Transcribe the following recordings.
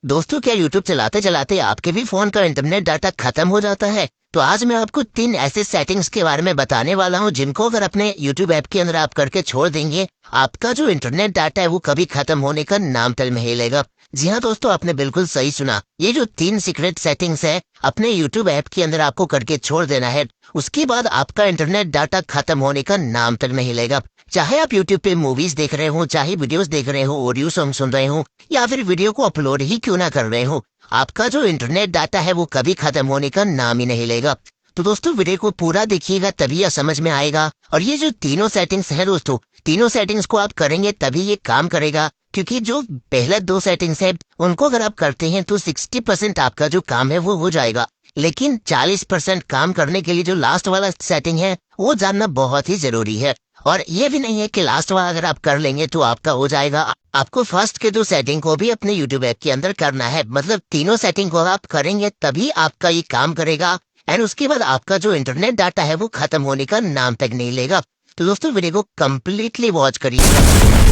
दोस्तों, क्या यूट्यूब चलाते चलाते आपके भी फोन का इंटरनेट डाटा खत्म हो जाता है? तो आज मैं आपको 3 ऐसे सेटिंग्स के बारे में बताने वाला हूं जिनको अगर अपने यूट्यूब ऐप के अंदर आप करके छोड़ देंगे, आपका जो इंटरनेट डाटा है वो कभी खत्म होने का नाम तक नहीं लेगा। जी हाँ दोस्तों, आपने बिल्कुल सही सुना। ये जो 3 सीक्रेट सेटिंग्स है अपने यूट्यूब ऐप के अंदर आपको करके छोड़ देना है, उसके बाद आपका इंटरनेट डाटा खत्म होने का नाम तक नहीं लेगा। चाहे आप यूट्यूब पे मूवीज देख रहे हो, चाहे वीडियोस देख रहे हो, ऑडियो सॉन्ग सुन रहे हो, या फिर वीडियो को अपलोड ही क्यों ना कर रहे हो, आपका जो इंटरनेट डाटा है वो कभी खत्म होने का नाम ही नहीं लेगा। तो दोस्तों, वीडियो को पूरा देखिएगा तभी यह समझ में आएगा। और ये जो तीनों सेटिंग्स है दोस्तों, तीनों सेटिंग्स को आप करेंगे तभी ये काम करेगा। क्योंकि जो पहले 2 सेटिंग्स है उनको अगर आप करते हैं तो 60% आपका जो काम है वो हो जाएगा। लेकिन 40% काम करने के लिए जो लास्ट वाला सेटिंग है वो जानना बहुत ही जरूरी है। और ये भी नहीं है कि लास्ट वाला अगर आप कर लेंगे तो आपका हो जाएगा। आपको फर्स्ट के 2 सेटिंग को भी अपने यूट्यूब ऐप के अंदर करना है। मतलब तीनों सेटिंग को आप करेंगे तभी आपका ये काम करेगा। एंड उसके बाद आपका जो इंटरनेट डाटा है वो खत्म होने का नाम तक नहीं लेगा। तो दोस्तों, वीडियो को कम्प्लीटली वॉच करिए।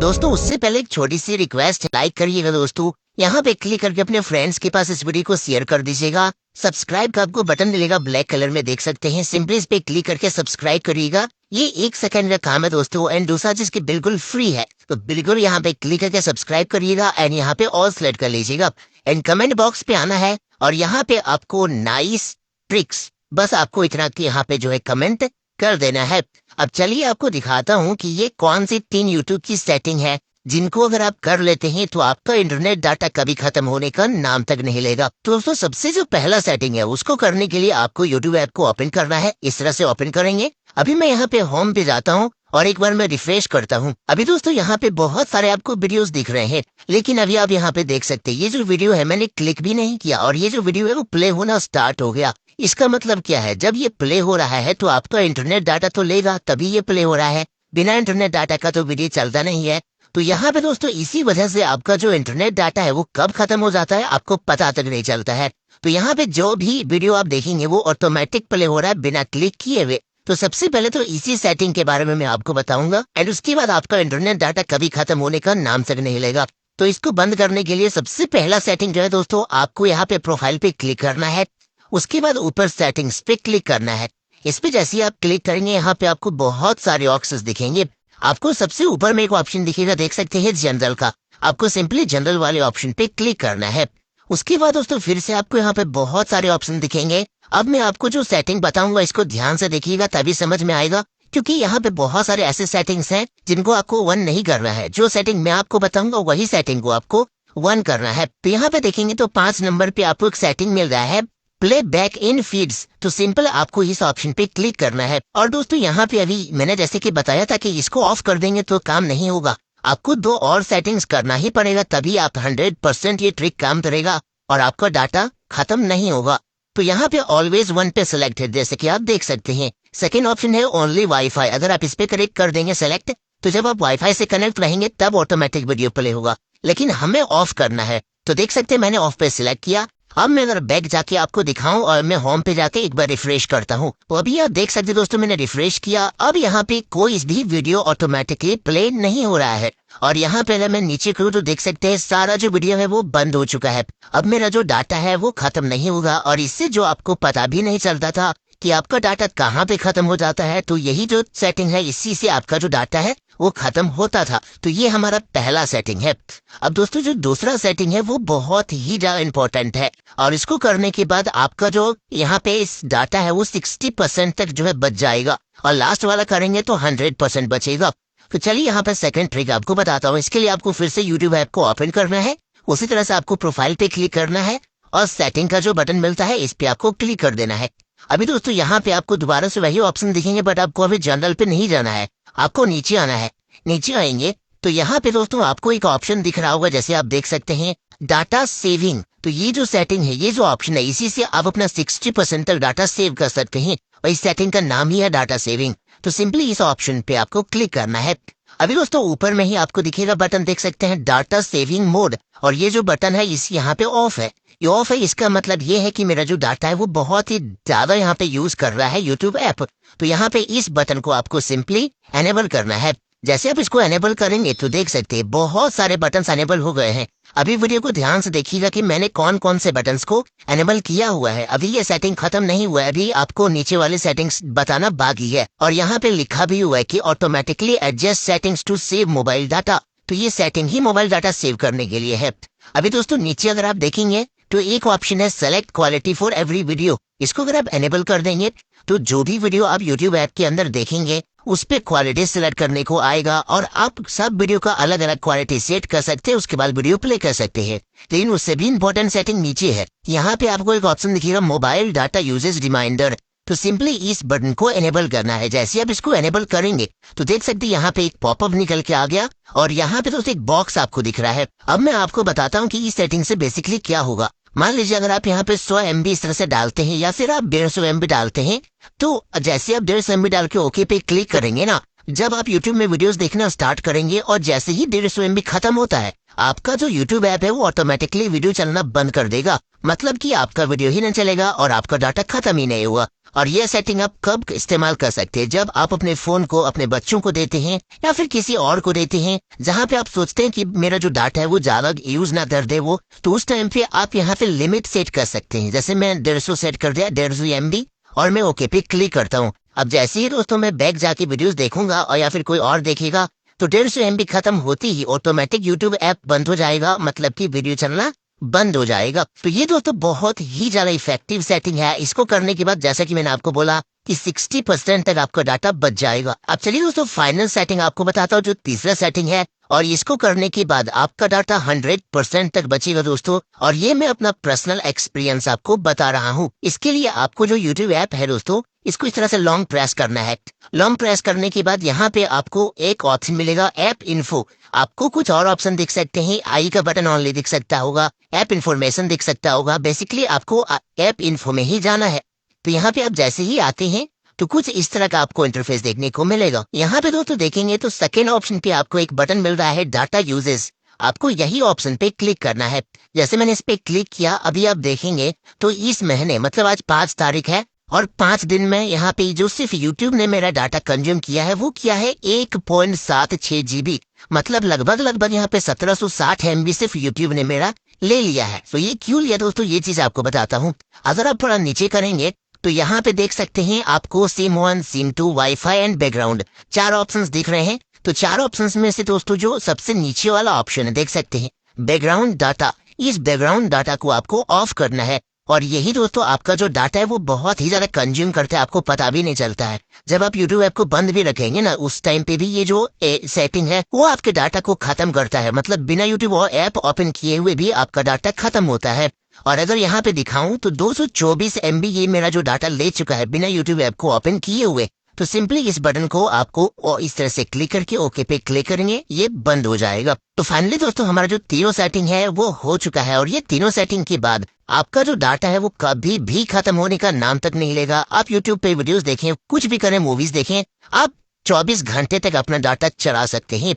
दोस्तों, उससे पहले एक छोटी सी रिक्वेस्ट है, लाइक करिएगा दोस्तों। यहाँ पे क्लिक करके अपने फ्रेंड्स के पास इस वीडियो को शेयर कर दीजिएगा। सब्सक्राइब का आपको बटन मिलेगा, ब्लैक कलर में देख सकते हैं। सिंपली इस पे क्लिक करके सब्सक्राइब करिएगा। ये 1 सेकंड का काम है दोस्तों। एंड दूसरा चीज की बिल्कुल फ्री है, तो बिल्कुल यहाँ पे क्लिक करके सब्सक्राइब करिएगा। एंड यहाँ पे ऑल सेलेक्ट कर लीजिएगा। एंड कमेंट बॉक्स पे आना है और यहाँ पे आपको नाइस ट्रिक्स, बस आपको इतना कि यहाँ पे जो है कमेंट कर देना है। अब चलिए आपको दिखाता हूँ कि ये कौन सी 3 यूट्यूब की सेटिंग है जिनको अगर आप कर लेते हैं तो आपका इंटरनेट डाटा कभी खत्म होने का नाम तक नहीं लेगा। तो दोस्तों, सबसे जो पहला सेटिंग है उसको करने के लिए आपको यूट्यूब ऐप को ओपन करना है। इस तरह से ओपन करेंगे। अभी मैं यहाँ पे होम पे जाता हूँ और एक बार मैं रिफ्रेश करता हूँ। अभी दोस्तों, यहाँ पे बहुत सारे आपको वीडियोस दिख रहे हैं, लेकिन अभी आप यहाँ पे देख सकते हैं ये जो वीडियो है मैंने क्लिक भी नहीं किया और ये जो वीडियो है वो प्ले होना स्टार्ट हो गया। इसका मतलब क्या है, जब ये प्ले हो रहा है तो आपका इंटरनेट डाटा तो लेगा तभी ये प्ले हो रहा है। बिना इंटरनेट डाटा का तो वीडियो चलता नहीं है। तो यहाँ पे दोस्तों, इसी वजह से आपका जो इंटरनेट डाटा है वो कब खत्म हो जाता है आपको पता तक नहीं चलता है। तो यहाँ पे जो भी वीडियो आप देखेंगे वो ऑटोमेटिक प्ले हो रहा है बिना क्लिक किए हुए। तो सबसे पहले तो इसी सेटिंग के बारे में मैं आपको बताऊंगा। एंड उसके बाद आपका इंटरनेट डाटा कभी खत्म होने का नाम तक नहीं लेगा। तो इसको बंद करने के लिए सबसे पहला सेटिंग जो है दोस्तों, आपको यहाँ पे प्रोफाइल पे क्लिक करना है। उसके बाद ऊपर सेटिंग्स पे क्लिक करना है। इस पे जैसे ही आप क्लिक करेंगे यहाँ पे आपको बहुत सारे ऑप्शंस दिखेंगे। आपको सबसे ऊपर में एक ऑप्शन दिखेगा, देख सकते हैं जनरल का। आपको सिंपली जनरल वाले ऑप्शन पे क्लिक करना है। उसके बाद दोस्तों फिर से आपको यहाँ पे बहुत सारे ऑप्शन दिखेंगे। अब मैं आपको जो सेटिंग बताऊंगा इसको ध्यान से देखिएगा तभी समझ में आएगा। क्योंकि यहाँ पे बहुत सारे ऐसे सेटिंग्स हैं जिनको आपको 1 नहीं करना है। जो सेटिंग मैं आपको बताऊंगा वही सेटिंग को आपको 1 करना है। तो यहाँ पे देखेंगे तो 5 नंबर पे आपको एक सेटिंग मिल रहा है, प्ले बैक इन फीड्स। तो सिंपल आपको इस ऑप्शन पे क्लिक करना है। और दोस्तों, यहाँ पे अभी मैंने जैसे कि बताया था कि इसको ऑफ कर देंगे तो काम नहीं होगा। आपको 2 और सेटिंग्स करना ही पड़ेगा तभी आप 100% ये ट्रिक काम करेगा और आपका डाटा खत्म नहीं होगा। तो यहाँ पे ऑलवेज 1 पे सिलेक्ट है, जैसे कि आप देख सकते हैं। सेकेंड ऑप्शन है ओनली वाईफाई। अगर आप इस पे करेक्ट कर देंगे सेलेक्ट, तो जब आप वाईफाई से कनेक्ट रहेंगे तब ऑटोमेटिक वीडियो प्ले होगा। लेकिन हमें ऑफ करना है, तो देख सकते हैं मैंने ऑफ पे सिलेक्ट किया। अब मैं अगर बैक जाके आपको दिखाऊं और मैं होम पे जाके एक बार रिफ्रेश करता हूं, तो अभी आप देख सकते दोस्तों मैंने रिफ्रेश किया। अब यहाँ पे कोई भी वीडियो ऑटोमेटिकली प्ले नहीं हो रहा है। और यहाँ पे मैं नीचे करूँ तो देख सकते हैं सारा जो वीडियो है वो बंद हो चुका है। अब मेरा जो डाटा है वो खत्म नहीं होगा। और इससे जो आपको पता भी नहीं चलता था कि आपका डाटा कहाँ पे खत्म हो जाता है, तो यही जो सेटिंग है इसी से आपका जो डाटा है वो खत्म होता था। तो ये हमारा पहला सेटिंग है। अब दोस्तों, जो दूसरा सेटिंग है वो बहुत ही ज्यादा इंपॉर्टेंट है और इसको करने के बाद आपका जो यहाँ पे इस डाटा है वो 60% तक जो है बच जाएगा और लास्ट वाला करेंगे तो 100% बचेगा। तो चलिए यहाँ पे सेकंड ट्रिक आपको बताता हूँ। इसके लिए आपको फिर से यूट्यूब ऐप को ओपन करना है। उसी तरह से आपको प्रोफाइल पे क्लिक करना है और सेटिंग का जो बटन मिलता है इस पे आपको क्लिक कर देना है। अभी दोस्तों, यहाँ पे आपको दोबारा से वही ऑप्शन दिखेंगे, बट आपको अभी जनरल पे नहीं जाना है, आपको नीचे आना है। नीचे आएंगे तो यहाँ पे दोस्तों आपको एक ऑप्शन दिख रहा होगा, जैसे आप देख सकते हैं डाटा सेविंग। तो ये जो सेटिंग है, ये जो ऑप्शन है, इसी से आप अपना 60% तक डाटा सेव कर सकते हैं और इस सेटिंग का नाम ही है डाटा सेविंग। तो सिंपली इस ऑप्शन पे आपको क्लिक करना है। अभी दोस्तों ऊपर में ही आपको दिखेगा बटन, देख सकते हैं डाटा सेविंग मोड। और ये जो बटन है इस यहाँ पे ऑफ है। ये ऑफ है, इसका मतलब ये है कि मेरा जो डाटा है वो बहुत ही ज्यादा यहाँ पे यूज कर रहा है यूट्यूब ऐप। तो यहाँ पे इस बटन को आपको सिंपली एनेबल करना है। जैसे आप इसको एनेबल करेंगे तो देख सकते हैं बहुत सारे बटन्स एनेबल हो गए हैं। अभी वीडियो को ध्यान से देखिएगा कि मैंने कौन कौन से बटन्स को एनेबल किया हुआ है। अभी ये सेटिंग खत्म नहीं हुआ है, अभी आपको नीचे वाले सेटिंग्स बताना बाकी है। और यहाँ पे लिखा भी हुआ है कि automatically adjust settings to save mobile data. तो ये सेटिंग ही मोबाइल डाटा सेव करने के लिए है। अभी दोस्तों नीचे अगर आप देखेंगे तो एक ऑप्शन है select quality for every video. इसको अगर आप एनेबल कर देंगे तो जो भी वीडियो आप यूट्यूब ऐप के अंदर देखेंगे उस पे क्वालिटी सिलेक्ट करने को आएगा और आप सब वीडियो का अलग अलग क्वालिटी सेट कर सकते हैं। उसके बाद वीडियो प्ले कर सकते हैं। लेकिन उससे भी इम्पोर्टेंट सेटिंग नीचे है। यहाँ पे आपको एक ऑप्शन दिखेगा मोबाइल डाटा यूजेज रिमाइंडर। तो सिंपली इस बटन को एनेबल करना है। जैसे आप इसको एनेबल करेंगे तो देख सकते हैं यहाँ पे एक पॉपअप निकल के आ गया और यहाँ पे तो एक बॉक्स आपको दिख रहा है। अब मैं आपको बताता हूँ कि इस सेटिंग से बेसिकली क्या होगा। मान लीजिए अगर आप यहाँ पे 100 MB इस तरह से डालते हैं या फिर आप 150 MB डालते हैं, तो जैसे आप 150 MB डाल के ओके पे क्लिक करेंगे ना, जब आप यूट्यूब में वीडियोस देखना स्टार्ट करेंगे और जैसे ही 150 MB खत्म होता है, आपका जो यूट्यूब ऐप है वो ऑटोमेटिकली वीडियो चलना बंद कर देगा। मतलब कि आपका वीडियो ही नहीं चलेगा और आपका डाटा खत्म ही नहीं हुआ। और ये सेटिंग आप कब इस्तेमाल कर सकते हैं? जब आप अपने फोन को अपने बच्चों को देते हैं या फिर किसी और को देते हैं जहाँ पे आप सोचते हैं कि मेरा जो डाटा है वो ज्यादा यूज ना कर दे वो, तो उस टाइम पे आप यहाँ पे लिमिट सेट कर सकते हैं। जैसे मैं 150 सेट कर दिया, 150 MB, और मैं ओके पे क्लिक करता हूँ। अब जैसे ही दोस्तों मैं बैक जाके वीडियोस देखूंगा और या फिर कोई और देखेगा तो 150 MB खत्म होती ही ऑटोमेटिक यूट्यूब ऐप बंद हो जाएगा। मतलब कि वीडियो चलना बंद हो जाएगा। तो ये दोस्तों बहुत ही ज्यादा इफेक्टिव सेटिंग है। इसको करने के बाद जैसा कि मैंने आपको बोला कि 60% तक आपका डाटा बच जाएगा। अब चलिए दोस्तों फाइनल सेटिंग आपको बताता हूँ जो तीसरा सेटिंग है, और इसको करने के बाद आपका डाटा 100% तक बचेगा दोस्तों। और ये मैं अपना पर्सनल एक्सपीरियंस आपको बता रहा हूँ। इसके लिए आपको जो यूट्यूब ऐप है दोस्तों, इसको इस तरह से लॉन्ग प्रेस करना है। लॉन्ग प्रेस करने के बाद यहाँ पे आपको एक ऑप्शन मिलेगा ऐप इन्फो। आपको कुछ और ऑप्शन दिख सकते हैं, आई का बटन ऑनली दिख सकता होगा, ऐप इन्फॉर्मेशन दिख सकता होगा। बेसिकली आपको ऐप इन्फो में ही जाना है। तो यहाँ पे आप जैसे ही आते हैं तो कुछ इस तरह का आपको इंटरफेस देखने को मिलेगा। यहाँ पे दोस्तों देखेंगे तो सेकेंड ऑप्शन पे आपको एक बटन मिल रहा है डाटा यूजेस। आपको यही ऑप्शन पे क्लिक करना है। जैसे मैंने इस पे क्लिक किया, अभी आप देखेंगे तो इस महीने मतलब आज 5 तारीख है और 5 दिन में यहाँ पे जो सिर्फ यूट्यूब ने मेरा डाटा कंज्यूम किया है वो किया है 1.76 GB। मतलब लगभग यहाँ पे 1760 MB सिर्फ यूट्यूब ने मेरा ले लिया है। तो ये क्यों लिया दोस्तों, ये चीज आपको बताता हूँ। अगर आप थोड़ा नीचे करेंगे तो यहाँ पे देख सकते हैं आपको SIM 1, SIM 2, wifi and background 4 options दिख रहे हैं। तो 4 ऑप्शंस में से दोस्तों जो सबसे नीचे वाला ऑप्शन है देख सकते हैं बैकग्राउंड डाटा। इस बैकग्राउंड डाटा को आपको ऑफ करना है। और यही दोस्तों आपका जो डाटा है वो बहुत ही ज्यादा कंज्यूम करता है, आपको पता भी नहीं चलता है। जब आप यूट्यूब ऐप को बंद भी रखेंगे ना उस टाइम पे भी ये जो सेटिंग है वो आपके डाटा को खत्म करता है। मतलब बिना यूट्यूब और ऐप ओपन किए हुए भी आपका डाटा खत्म होता है। और अगर यहाँ पे दिखाऊं तो 224 MB ये मेरा जो डाटा ले चुका है बिना यूट्यूब ऐप को ओपन किए हुए। तो सिंपली इस बटन को आपको इस तरह से क्लिक करके ओके पे क्लिक करेंगे, ये बंद हो जाएगा। तो फाइनली दोस्तों हमारा जो तीनों सेटिंग है वो हो चुका है। और ये तीनों सेटिंग के बाद आपका जो डाटा है वो कभी भी खत्म होने का नाम तक नहीं लेगा। आप यूट्यूब पे वीडियोस देखें, कुछ भी करें, मूवीज देखें, आप 24 घंटे तक अपना डाटा चला सकते हैं।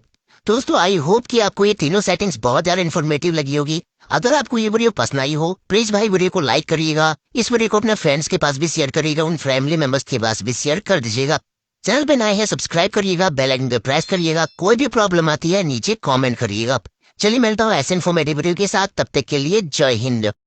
दोस्तों आई होप कि आपको ये तीनों सेटिंग्स बहुत ज्यादा इन्फॉर्मेटिव लगी होगी। अगर आपको ये वीडियो पसंद आई हो प्लीज भाई वीडियो को लाइक करिएगा। इस वीडियो को अपने फ्रेंड्स के पास भी शेयर करिएगा, उन फैमिली मेंबर्स के पास भी शेयर कर दीजिएगा। चैनल पे नए हैं सब्सक्राइब करिएगा, बेल आइकन पे प्रेस करिएगा। कोई भी प्रॉब्लम आती है नीचे कमेंट करिएगा। चलिए मिलता हूँ ऐसे इन्फॉर्मेटिव वीडियो के साथ, तब तक के लिए जय हिंद।